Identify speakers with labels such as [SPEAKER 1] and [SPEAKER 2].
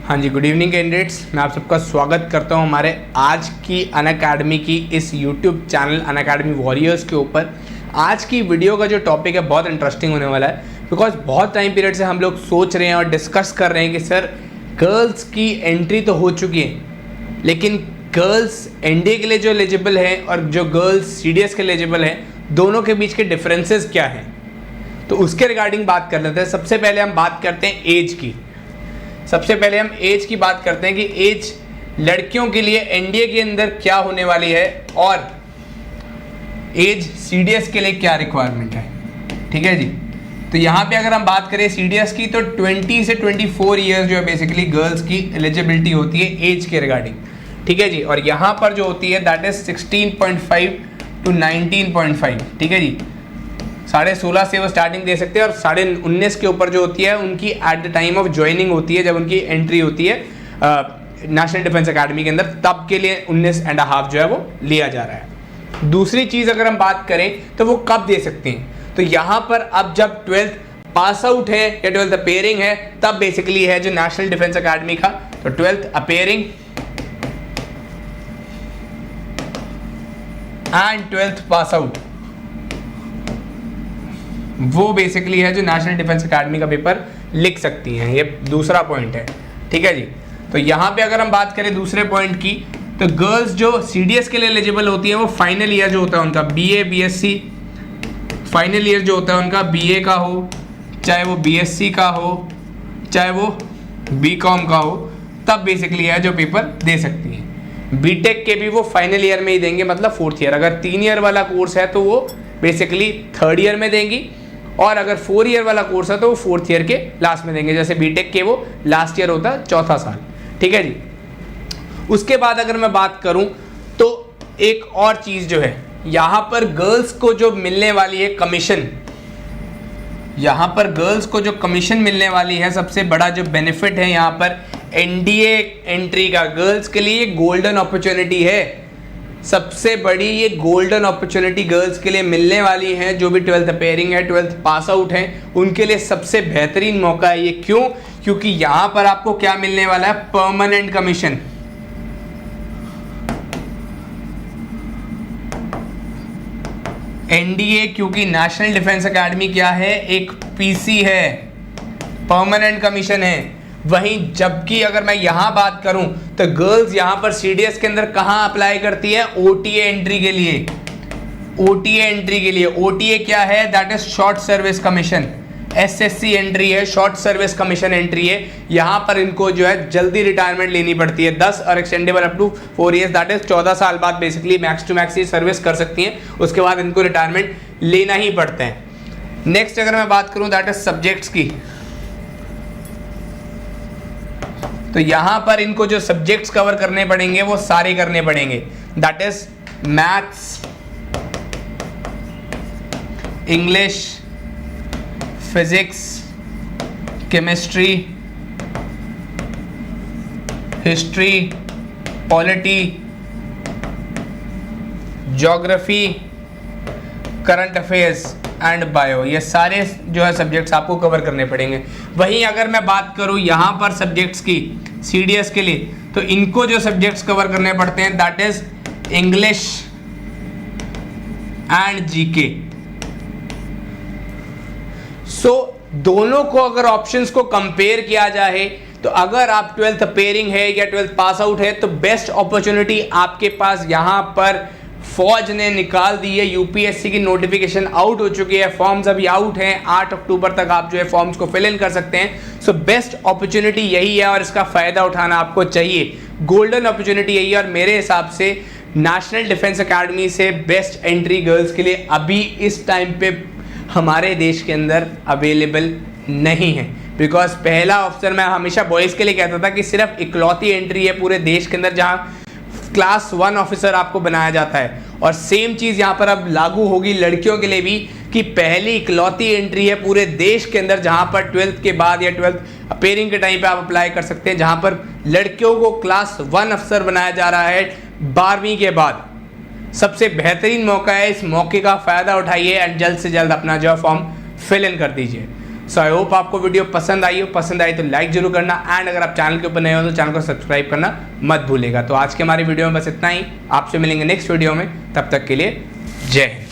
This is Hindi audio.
[SPEAKER 1] हाँ जी, गुड इवनिंग कैंडिडेट्स। मैं आप सबका स्वागत करता हूँ हमारे आज की अनअकैडमी की इस यूट्यूब चैनल अनअकैडमी वॉरियर्स के ऊपर। आज की वीडियो का जो टॉपिक है बहुत इंटरेस्टिंग होने वाला है, बिकॉज बहुत टाइम पीरियड से हम लोग सोच रहे हैं और डिस्कस कर रहे हैं कि सर गर्ल्स की एंट्री तो हो चुकी है, लेकिन गर्ल्स एनडीए के लिए जो एलिजिबल है और जो गर्ल्स सीडीएस के लिए एलिजिबल है, दोनों के बीच के डिफरेंसेस क्या हैं, तो उसके रिगार्डिंग बात कर लेते हैं। सबसे पहले हम बात करते हैं एज की। सबसे पहले हम एज की बात करते हैं कि एज लड़कियों के लिए एनडीए के अंदर क्या होने वाली है और एज सीडीएस के लिए क्या रिक्वायरमेंट है। ठीक है जी, तो यहाँ पे अगर हम बात करें सीडीएस की तो 20 से 24 ईयर्स जो है बेसिकली गर्ल्स की एलिजिबिलिटी होती है एज के रिगार्डिंग। ठीक है जी, और यहाँ पर जो होती है दैट इज 16.5 to 19.5। ठीक है जी, 16.5 से वो स्टार्टिंग दे सकते हैं और 19.5 के ऊपर जो होती है उनकी at the time of joining होती है, जब उनकी एंट्री होती है नेशनल डिफेंस अकेडमी के अंदर, तब के लिए 19.5 जो है वो लिया जा रहा है। दूसरी चीज़ अगर हम बात करें तो वो कब दे सकते हैं, तो यहाँ पर अब जब 12th पास आउट है या 12th अपेयरिंग है तब बेसिकली है जो नेशनल डिफेंस अकेडमी का, तो 12th appearing and 12th pass out वो बेसिकली है जो नेशनल डिफेंस अकेडमी का पेपर लिख सकती हैं। ये दूसरा पॉइंट है। ठीक है जी, तो यहाँ पे अगर हम बात करें दूसरे पॉइंट की, तो गर्ल्स जो सीडीएस के लिए एलिजिबल होती हैं वो फाइनल ईयर जो होता है उनका बीए बीएससी, फाइनल ईयर जो होता है उनका बीए का हो, चाहे वो बीएससी का हो, चाहे वो बीकॉम का हो, तब बेसिकली है जो पेपर दे सकती हैं। बीटेक के भी वो फाइनल ईयर में ही देंगे, मतलब 4th ईयर। अगर 3 ईयर वाला कोर्स है तो वो बेसिकली 3rd ईयर में देंगी, और अगर 4 ईयर वाला कोर्स है तो वो 4th ईयर के लास्ट में देंगे। जैसे बीटेक के वो लास्ट ईयर होता है 4था साल। ठीक है जी, उसके बाद अगर मैं बात करूं तो एक और चीज़ जो है यहाँ पर गर्ल्स को जो मिलने वाली है कमीशन, यहाँ पर गर्ल्स को जो कमीशन मिलने वाली है, सबसे बड़ा जो बेनिफिट है यहाँ पर एनडीए एंट्री का गर्ल्स के लिए गोल्डन अपॉर्चुनिटी है। सबसे बड़ी ये गोल्डन अपॉर्चुनिटी गर्ल्स के लिए मिलने वाली है। जो भी 12th अपेयरिंग है, 12th पास आउट है, उनके लिए सबसे बेहतरीन मौका है ये। क्यों? क्योंकि यहां पर आपको क्या मिलने वाला है, परमानेंट कमीशन। एनडीए क्योंकि नेशनल डिफेंस अकेडमी क्या है, एक पीसी है, परमानेंट कमीशन है। वहीं जबकि अगर मैं यहाँ बात करूं तो गर्ल्स यहाँ पर सीडीएस के अंदर कहाँ अप्लाई करती है, ओटीए एंट्री के लिए। ओटीए एंट्री के लिए, ओटीए क्या है, that is short service commission. SSC entry है, शॉर्ट सर्विस कमीशन एंट्री है। यहाँ पर इनको जो है जल्दी रिटायरमेंट लेनी पड़ती है, 10 और extendable up to 4 years, that is 14 साल बाद बेसिकली मैक्स टू मैक्स ये सर्विस कर सकती हैं। उसके बाद इनको रिटायरमेंट लेना ही पड़ता है। नेक्स्ट अगर मैं बात करूँ दैट इज सब्जेक्ट्स की, तो यहां पर इनको जो सब्जेक्ट्स कवर करने पड़ेंगे वो सारे करने पड़ेंगे, that is maths, English, physics, chemistry, history, polity, geography, current affairs and bio. ये सारे जो है सब्जेक्ट्स आपको कवर करने पड़ेंगे। वहीं अगर मैं बात करूं यहाँ पर सब्जेक्ट्स की सीडीएस के लिए, तो इनको जो सब्जेक्ट्स कवर करने पड़ते हैं that is English and GK. So दोनों को अगर ऑप्शंस को कंपेयर किया जाए तो अगर आप 12th अपेयरिंग है या 12th पास आउट है तो बेस्ट अपॉर्चुनिटी आपके पास यहाँ पर फौज ने निकाल दी है। यूपीएससी की नोटिफिकेशन आउट हो चुकी है, फॉर्म्स अभी आउट हैं, 8 अक्टूबर तक आप जो है फॉर्म्स को फिल इन कर सकते हैं। सो बेस्ट अपॉर्चुनिटी यही है और इसका फ़ायदा उठाना आपको चाहिए। गोल्डन अपॉर्चुनिटी यही है और मेरे हिसाब से नेशनल डिफेंस अकेडमी से बेस्ट एंट्री गर्ल्स के लिए अभी इस टाइम पे हमारे देश के अंदर अवेलेबल नहीं है। बिकॉज पहला ऑप्शन मैं हमेशा बॉयज़ के लिए कहता था कि सिर्फ इकलौती एंट्री है पूरे देश के अंदर जहाँ क्लास 1 ऑफिसर आपको बनाया जाता है, और सेम चीज़ यहाँ पर अब लागू होगी लड़कियों के लिए भी कि पहली इकलौती एंट्री है पूरे देश के अंदर जहाँ पर 12th के बाद या 12th अपेयरिंग के टाइम पे आप अप्लाई कर सकते हैं, जहाँ पर लड़कियों को क्लास 1 अफसर बनाया जा रहा है 12वीं के बाद। सबसे बेहतरीन मौका है, इस मौके का फ़ायदा उठाइए एंड जल्द से जल्द अपना जो फॉर्म फिल इन कर दीजिए। सो आई होप आपको वीडियो पसंद आई हो, पसंद आई तो लाइक जरूर करना, एंड अगर आप चैनल के ऊपर नए हो तो चैनल को सब्सक्राइब करना मत भूलेगा। तो आज के हमारी वीडियो में बस इतना ही, आपसे मिलेंगे नेक्स्ट वीडियो में, तब तक के लिए जय हिंद।